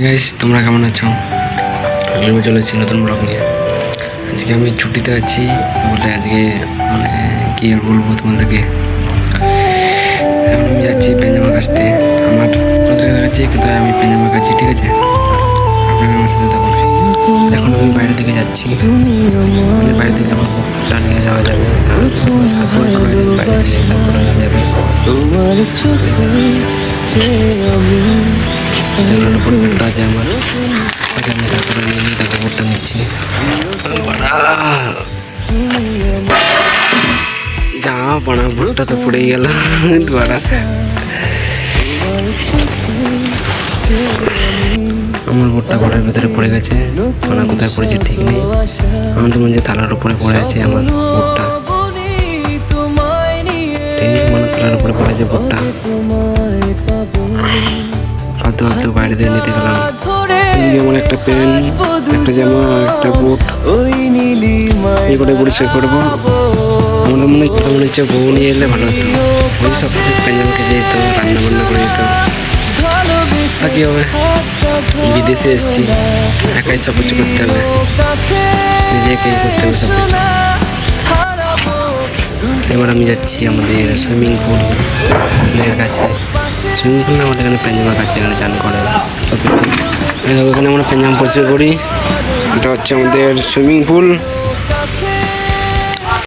Guys, তোমরা কেমন আছো? আমি চলে এসেছি নতুন ব্লগ নিয়ে। আজকে আমি ছুটিতে আছি বলে আজকে মানে কি আর বলবো তোমাদেরকে। এখন আমি যাচ্ছি পেঞ্জামা কাচতে। আপনাদেরকে দেখাচ্ছি কোথায় আমি পেঞ্জামা কাচছি, ঠিক আছে? আপনারা আমার সাথে থাকুন। এখন আমি বাইরে থেকে যাচ্ছি, মানে বাইরে থেকে আমার কোটটা নিয়ে যাওয়া যাবে। সার্ফ করেছি বাইরে থেকে, সার্ফটা নিয়ে যাবে। তোমার চোখে কোটটা আছে আমার, আমি সার্ফটা নিয়ে নিয়ে তারপর কোটটা নিচ্ছি। যা বাড়া ভুট্টা তো পড়েই গেল বাড়া। আমার ভুট্টা ঘরের ভেতরে পড়ে গেছে, মানে কোথায় পড়েছে ঠিক নেই। আমার তো মনে হয় থালার উপরে পড়ে আছে আমার ভুট্টা, ঠিক মানে থালার উপরে পড়ে আছে ভুট্টা। ফালতু ফালতু বাইরে দিয়ে নিতে গেলাম। আমার একটা প্যান্ট, একটা জামা, একটা বুট, এই করে পরিষ্কার করবো। আমার মনে হচ্ছে বউ নিয়ে এলে ভালো হতো, ওই সব পেঞ্জামা খেতে যেত, রান্না বান্না করে যেত। তা কি হবে, বিদেশে এসেছি, একাই সব কিছু করতে হবে, নিজেকে করতে হবে সব কিছু। এবার আমি যাচ্ছি আমাদের সুইমিং পুলের কাছে। সুইমিং পুল না, আমাদের এখানে পেঞ্জামা কাছে, এখানে চান করে সব কিছু। এখানে আমরা পেঞ্জামা পরিষ্কার করি। এটা হচ্ছে আমাদের সুইমিং পুল।